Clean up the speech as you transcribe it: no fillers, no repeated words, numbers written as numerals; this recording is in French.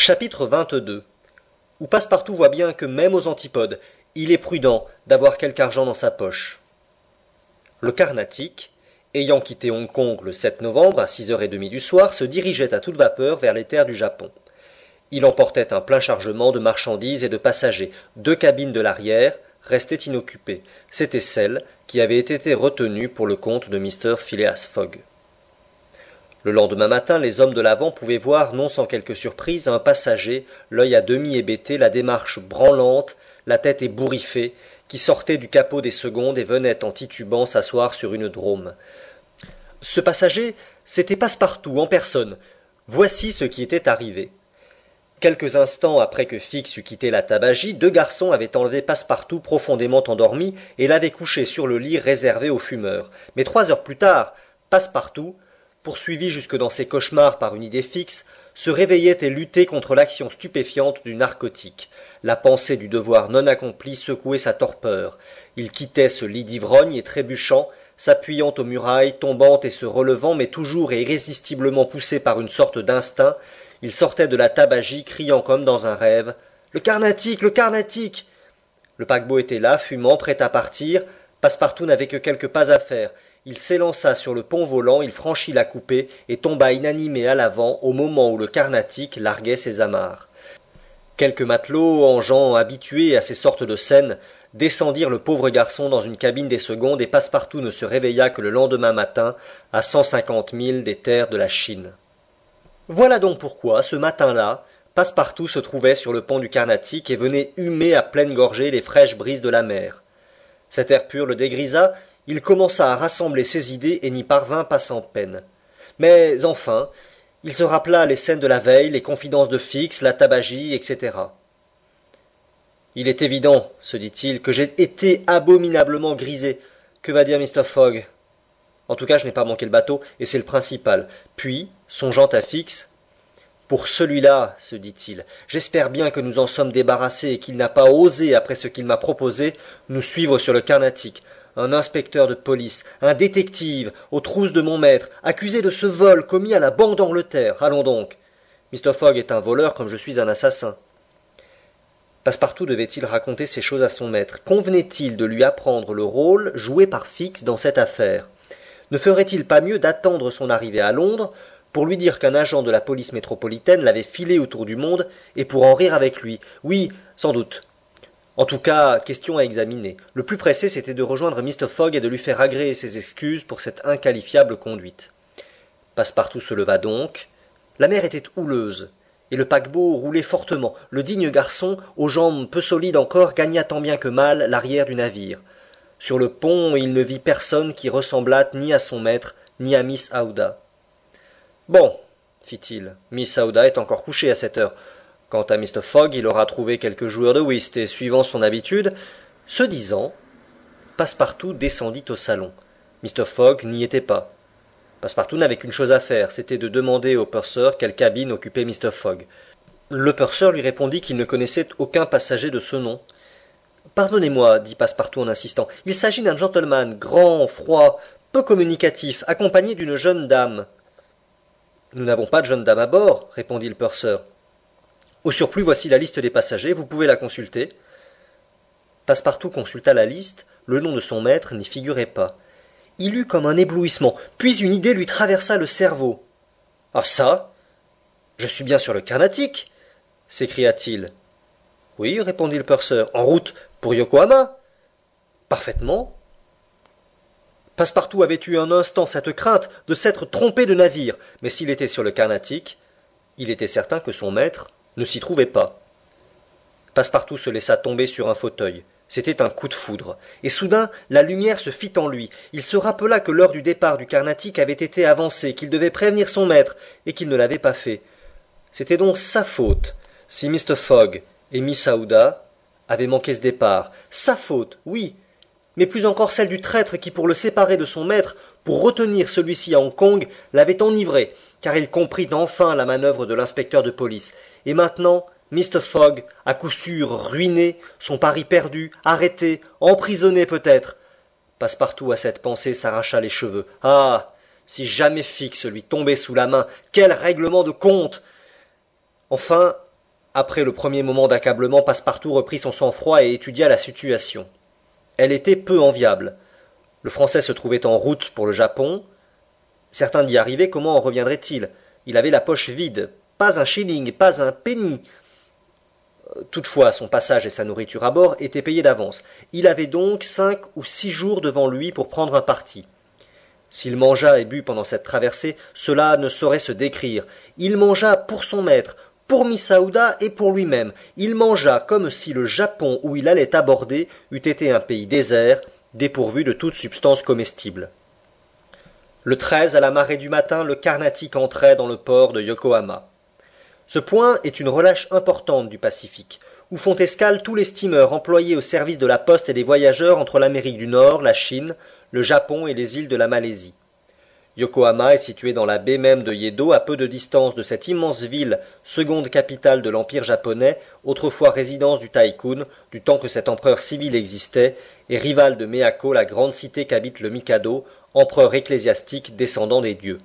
Chapitre 22 où Passepartout voit bien que même aux antipodes, il est prudent d'avoir quelque argent dans sa poche. Le Carnatic, ayant quitté Hong Kong le 7 novembre à 6h30 du soir, se dirigeait à toute vapeur vers les terres du Japon. Il emportait un plein chargement de marchandises et de passagers. 2 cabines de l'arrière restaient inoccupées. C'étaient celles qui avaient été retenues pour le compte de Mr. Phileas Fogg. Le lendemain matin, les hommes de l'avant pouvaient voir, non sans quelque surprise, un passager, l'œil à demi hébété, la démarche branlante, la tête ébouriffée, qui sortait du capot des secondes et venait en titubant s'asseoir sur une drôme. Ce passager, c'était Passepartout en personne. Voici ce qui était arrivé. Quelques instants après que Fix eut quitté la tabagie, 2 garçons avaient enlevé Passepartout profondément endormi et l'avaient couché sur le lit réservé aux fumeurs. Mais 3 heures plus tard, Passepartout, poursuivi jusque dans ses cauchemars par une idée fixe, se réveillait et luttait contre l'action stupéfiante du narcotique. La pensée du devoir non accompli secouait sa torpeur. Il quittait ce lit d'ivrogne et trébuchant, s'appuyant aux murailles, tombant et se relevant, mais toujours et irrésistiblement poussé par une sorte d'instinct, il sortait de la tabagie, criant comme dans un rêve « Le Carnatic, le Carnatic !» Le paquebot était là, fumant, prêt à partir. Passepartout n'avait que quelques pas à faire. Il s'élança sur le pont volant, il franchit la coupée et tomba inanimé à l'avant au moment où le Carnatic larguait ses amarres. Quelques matelots, en gens habitués à ces sortes de scènes, descendirent le pauvre garçon dans une cabine des secondes et Passepartout ne se réveilla que le lendemain matin à 150 milles des terres de la Chine. Voilà donc pourquoi, ce matin-là, Passepartout se trouvait sur le pont du Carnatic et venait humer à pleine gorgée les fraîches brises de la mer. Cet air pur le dégrisa, il commença à rassembler ses idées et n'y parvint pas sans peine. Mais enfin, il se rappela les scènes de la veille, les confidences de Fix, la tabagie, etc. Il est évident, se dit-il, que j'ai été abominablement grisé. Que va dire Mr. Fogg? En tout cas, je n'ai pas manqué le bateau, et c'est le principal. Puis, songeant à Fix, pour celui-là, se dit-il, j'espère bien que nous en sommes débarrassés et qu'il n'a pas osé, après ce qu'il m'a proposé, nous suivre sur le Carnatic. Un inspecteur de police, un détective, aux trousses de mon maître, accusé de ce vol commis à la Banque d'Angleterre. Allons donc. Mr. Fogg est un voleur comme je suis un assassin. Passepartout devait-il raconter ces choses à son maître? Convenait-il de lui apprendre le rôle joué par Fix dans cette affaire? Ne ferait-il pas mieux d'attendre son arrivée à Londres pour lui dire qu'un agent de la police métropolitaine l'avait filé autour du monde et pour en rire avec lui? Oui, sans doute. En tout cas, question à examiner. Le plus pressé, c'était de rejoindre Mr. Fogg et de lui faire agréer ses excuses pour cette inqualifiable conduite. Passepartout se leva donc. La mer était houleuse, et le paquebot roulait fortement. Le digne garçon, aux jambes peu solides encore, gagna tant bien que mal l'arrière du navire. Sur le pont, il ne vit personne qui ressemblât ni à son maître, ni à Miss Aouda. « Bon, fit-il, Miss Aouda est encore couchée à cette heure. Quant à Mr. Fogg, il aura trouvé quelques joueurs de whist, et suivant son habitude, ce disant, Passepartout descendit au salon. Mr. Fogg n'y était pas. Passepartout n'avait qu'une chose à faire, c'était de demander au purser quelle cabine occupait Mr. Fogg. Le purser lui répondit qu'il ne connaissait aucun passager de ce nom. « Pardonnez-moi, dit Passepartout en insistant, il s'agit d'un gentleman grand, froid, peu communicatif, accompagné d'une jeune dame. »« Nous n'avons pas de jeune dame à bord, répondit le purser. Au surplus, voici la liste des passagers, vous pouvez la consulter. Passepartout consulta la liste, le nom de son maître n'y figurait pas. Il eut comme un éblouissement, puis une idée lui traversa le cerveau. « Ah ça! Je suis bien sur le Carnatic !» s'écria-t-il. « Oui, répondit le purser, en route pour Yokohama. »« Parfaitement. » Passepartout avait eu un instant cette crainte de s'être trompé de navire, mais s'il était sur le Carnatic, il était certain que son maître ne s'y trouvait pas. Passepartout se laissa tomber sur un fauteuil. C'était un coup de foudre. Et soudain, la lumière se fit en lui. Il se rappela que l'heure du départ du Carnatic avait été avancée, qu'il devait prévenir son maître, et qu'il ne l'avait pas fait. C'était donc sa faute, si Mr. Fogg et Miss Aouda avaient manqué ce départ. Sa faute, oui, mais plus encore celle du traître qui, pour le séparer de son maître, pour retenir celui-ci à Hong Kong, l'avait enivré, car il comprit enfin la manœuvre de l'inspecteur de police. Et maintenant, Mr. Fogg, à coup sûr ruiné, son pari perdu, arrêté, emprisonné peut-être. Passepartout à cette pensée s'arracha les cheveux. Ah! Si jamais Fix lui tombait sous la main, quel règlement de compte! Enfin, Après le premier moment d'accablement, Passepartout reprit son sang-froid et étudia la situation. Elle était peu enviable. Le Français se trouvait en route pour le Japon. Certain d'y arriver, comment en reviendrait-il? Il avait la poche vide. Pas un shilling, pas un penny. Toutefois, son passage et sa nourriture à bord étaient payés d'avance. Il avait donc 5 ou 6 jours devant lui pour prendre un parti. S'il mangea et but pendant cette traversée, cela ne saurait se décrire. Il mangea pour son maître, pour Miss Aouda et pour lui-même. Il mangea comme si le Japon où il allait aborder eût été un pays désert, dépourvu de toute substance comestible. Le 13, à la marée du matin, le Carnatic entrait dans le port de Yokohama. Ce point est une relâche importante du Pacifique, où font escale tous les steamers employés au service de la poste et des voyageurs entre l'Amérique du Nord, la Chine, le Japon et les îles de la Malaisie. Yokohama est situé dans la baie même de Yedo, à peu de distance de cette immense ville, seconde capitale de l'Empire japonais, autrefois résidence du Taïkoun, du temps que cet empereur civil existait, et rival de Meako, la grande cité qu'habite le Mikado, empereur ecclésiastique descendant des dieux.